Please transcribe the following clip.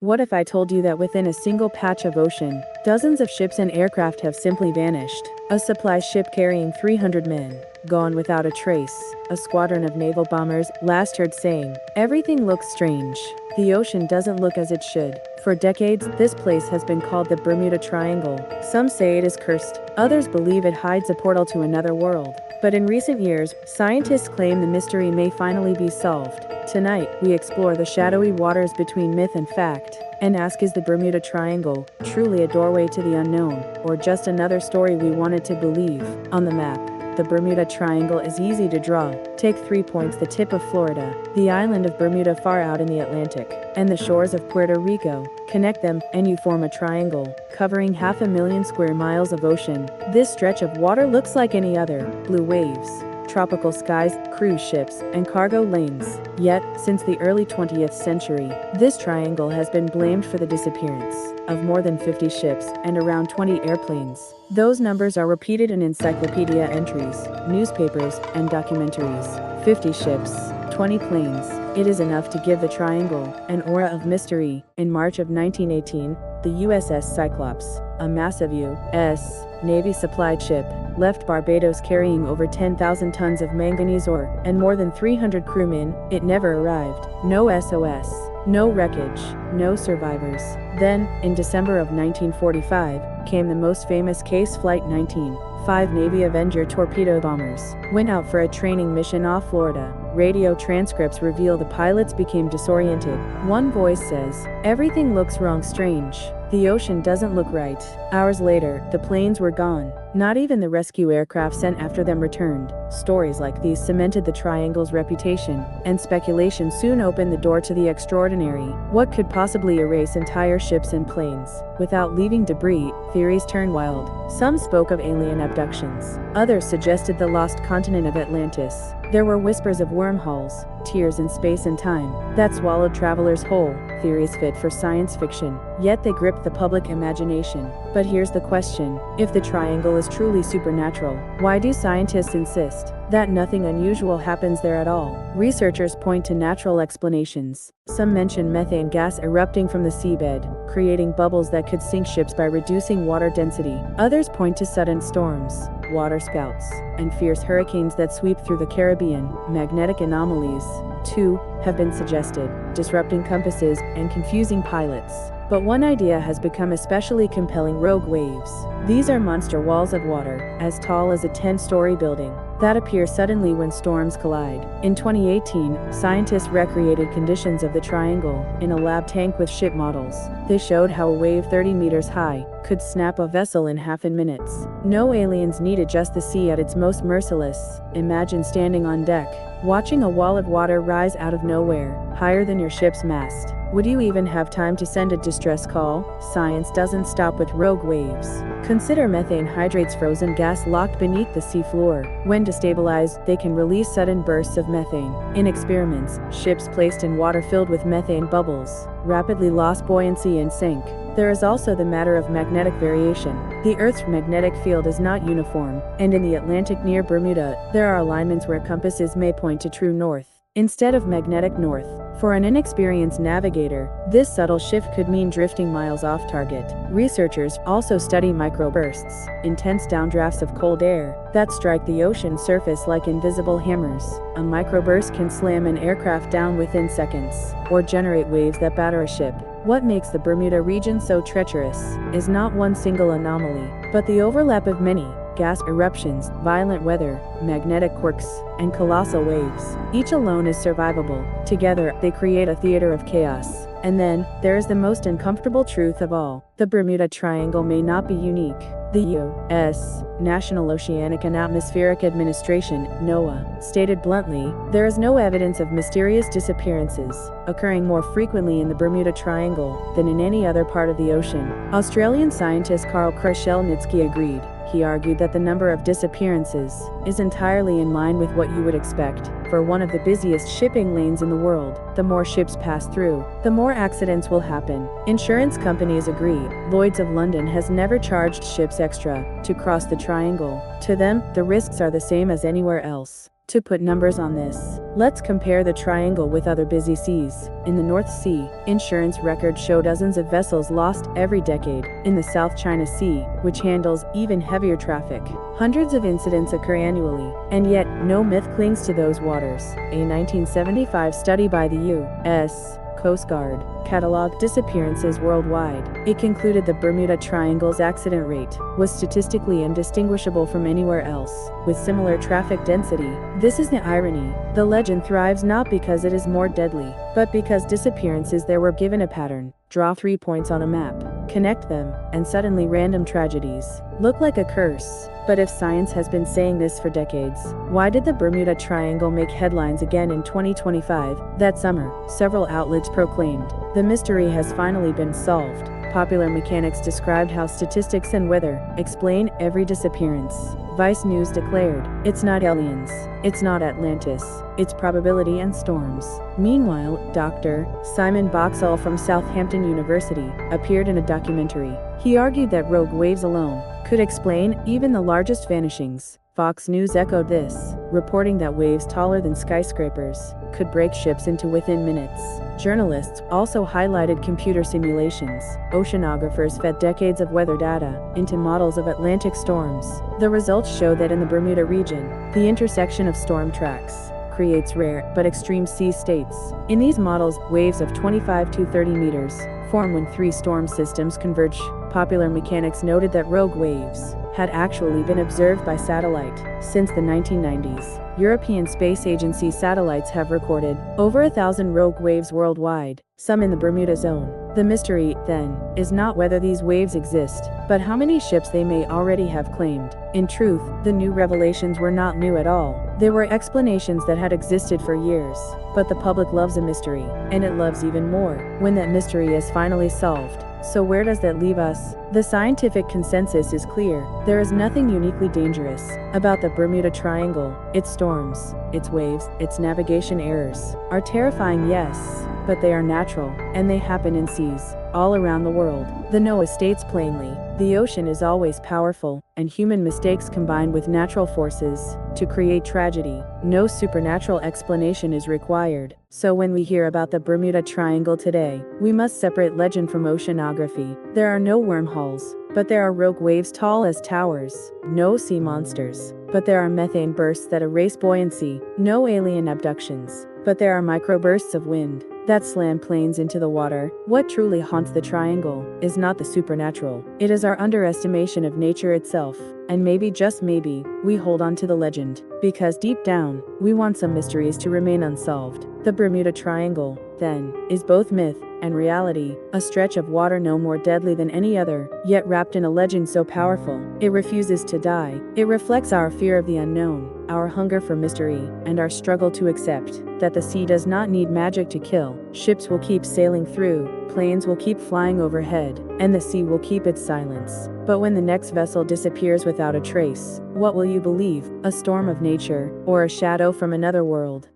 What if I told you that within a single patch of ocean, dozens of ships and aircraft have simply vanished? A supply ship carrying 300 men, gone without a trace. A squadron of naval bombers, last heard saying, "Everything looks strange. The ocean doesn't look as it should." For decades, this place has been called the Bermuda Triangle. Some say it is cursed, others believe it hides a portal to another world. But in recent years, scientists claim the mystery may finally be solved. Tonight, we explore the shadowy waters between myth and fact, and ask, is the Bermuda Triangle truly a doorway to the unknown, or just another story we wanted to believe? On the map, the Bermuda Triangle is easy to draw. Take 3 points: the tip of Florida, the island of Bermuda far out in the Atlantic, and the shores of Puerto Rico. Connect them, and you form a triangle, covering 500,000 square miles of ocean. This stretch of water looks like any other: blue waves, tropical skies, cruise ships, and cargo lanes. Yet, since the early 20th century, this triangle has been blamed for the disappearance of more than 50 ships and around 20 airplanes. Those numbers are repeated in encyclopedia entries, newspapers, and documentaries. 50 ships, 20 planes. It is enough to give the triangle an aura of mystery. In March of 1918, the USS Cyclops, a massive U.S. Navy supplied ship, left Barbados carrying over 10,000 tons of manganese ore and more than 300 crewmen. It never arrived. No SOS, no wreckage, no survivors. Then, in December of 1945, came the most famous case. Flight 19. 5 Navy Avenger torpedo bombers went out for a training mission off Florida. Radio transcripts reveal the pilots became disoriented. One voice says, "Everything looks wrong, strange. The ocean doesn't look right." Hours later, the planes were gone. Not even the rescue aircraft sent after them returned. Stories like these cemented the triangle's reputation, and speculation soon opened the door to the extraordinary. What could possibly erase entire ships and planes without leaving debris? Theories turned wild. Some spoke of alien abductions. Others suggested the lost continent of Atlantis. There were whispers of wormholes, tears in space and time, that swallowed travelers whole. Theories fit for science fiction, yet they gripped the public imagination. But here's the question: if the triangle is truly supernatural, why do scientists insist that nothing unusual happens there at all? Researchers point to natural explanations. Some mention methane gas erupting from the seabed, creating bubbles that could sink ships by reducing water density. Others point to sudden storms, waterspouts, and fierce hurricanes that sweep through the Caribbean. Magnetic anomalies, too, have been suggested, disrupting compasses and confusing pilots. But one idea has become especially compelling: rogue waves. These are monster walls of water, as tall as a 10-story building, that appear suddenly when storms collide. In 2018, scientists recreated conditions of the triangle in a lab tank with ship models. They showed how a wave 30 meters high could snap a vessel in half in minutes. No aliens needed, just the sea at its most merciless. Imagine standing on deck, watching a wall of water rise out of nowhere, higher than your ship's mast. Would you even have time to send a distress call? Science doesn't stop with rogue waves. Consider methane hydrates, frozen gas locked beneath the seafloor. When destabilized, they can release sudden bursts of methane. In experiments, ships placed in water filled with methane bubbles rapidly lost buoyancy and sank. There is also the matter of magnetic variation. The Earth's magnetic field is not uniform, and in the Atlantic near Bermuda, there are alignments where compasses may point to true north instead of magnetic north. For an inexperienced navigator, this subtle shift could mean drifting miles off target. Researchers also study microbursts, intense downdrafts of cold air that strike the ocean surface like invisible hammers. A microburst can slam an aircraft down within seconds, or generate waves that batter a ship. What makes the Bermuda region so treacherous is not one single anomaly, but the overlap of many: gas eruptions, violent weather, magnetic quirks, and colossal waves. Each alone is survivable. Together, they create a theater of chaos. And then, there is the most uncomfortable truth of all: the Bermuda Triangle may not be unique. The U.S. National Oceanic and Atmospheric Administration, NOAA, stated bluntly, there is no evidence of mysterious disappearances occurring more frequently in the Bermuda Triangle than in any other part of the ocean. Australian scientist Karl Krushelnitsky agreed. He argued that the number of disappearances is entirely in line with what you would expect for one of the busiest shipping lanes in the world. The more ships pass through, the more accidents will happen. Insurance companies agree. Lloyd's of London has never charged ships extra to cross the triangle. To them, the risks are the same as anywhere else. To put numbers on this, let's compare the triangle with other busy seas. In the North Sea, insurance records show dozens of vessels lost every decade. In the South China Sea, which handles even heavier traffic, hundreds of incidents occur annually, and yet no myth clings to those waters. A 1975 study by the U.S. Coast Guard cataloged disappearances worldwide. It concluded the Bermuda Triangle's accident rate was statistically indistinguishable from anywhere else with similar traffic density. This is the irony. The legend thrives not because it is more deadly, but because disappearances there were given a pattern. Draw 3 points on a map, connect them, and suddenly random tragedies look like a curse. But if science has been saying this for decades, why did the Bermuda Triangle make headlines again in 2025? That summer, several outlets proclaimed, the mystery has finally been solved. Popular Mechanics described how statistics and weather explain every disappearance. Vice News declared, it's not aliens, it's not Atlantis, it's probability and storms. Meanwhile, Dr. Simon Boxall from Southampton University appeared in a documentary. He argued that rogue waves alone could explain even the largest vanishings. Fox News echoed this, reporting that waves taller than skyscrapers could break ships into within minutes. Journalists also highlighted computer simulations. Oceanographers fed decades of weather data into models of Atlantic storms. The results show that in the Bermuda region, the intersection of storm tracks creates rare but extreme sea states. In these models, waves of 25 to 30 meters form when 3 storm systems converge. Popular Mechanics noted that rogue waves had actually been observed by satellite since the 1990s. European Space Agency satellites have recorded over 1,000 rogue waves worldwide, some in the Bermuda Zone. The mystery, then, is not whether these waves exist, but how many ships they may already have claimed. In truth, the new revelations were not new at all. There were explanations that had existed for years, but the public loves a mystery, and it loves even more when that mystery is finally solved. So where does that leave us? The scientific consensus is clear. There is nothing uniquely dangerous about the Bermuda Triangle. Its storms, its waves, its navigation errors are terrifying, yes, but they are natural, and they happen in seas all around the world. The Noah states plainly, the ocean is always powerful, and human mistakes combine with natural forces to create tragedy. No supernatural explanation is required. So when we hear about the Bermuda Triangle today, we must separate legend from oceanography. There are no wormholes, but there are rogue waves tall as towers. No sea monsters, but there are methane bursts that erase buoyancy. No alien abductions, but there are microbursts of wind that slam planes into the water. What truly haunts the triangle is not the supernatural. It is our underestimation of nature itself. And maybe, just maybe, we hold on to the legend, because deep down, we want some mysteries to remain unsolved. The Bermuda Triangle, then, is both myth and reality, a stretch of water no more deadly than any other, yet wrapped in a legend so powerful, it refuses to die. It reflects our fear of the unknown, our hunger for mystery, and our struggle to accept that the sea does not need magic to kill. Ships will keep sailing through, planes will keep flying overhead, and the sea will keep its silence. But when the next vessel disappears without a trace, what will you believe? A storm of nature, or a shadow from another world?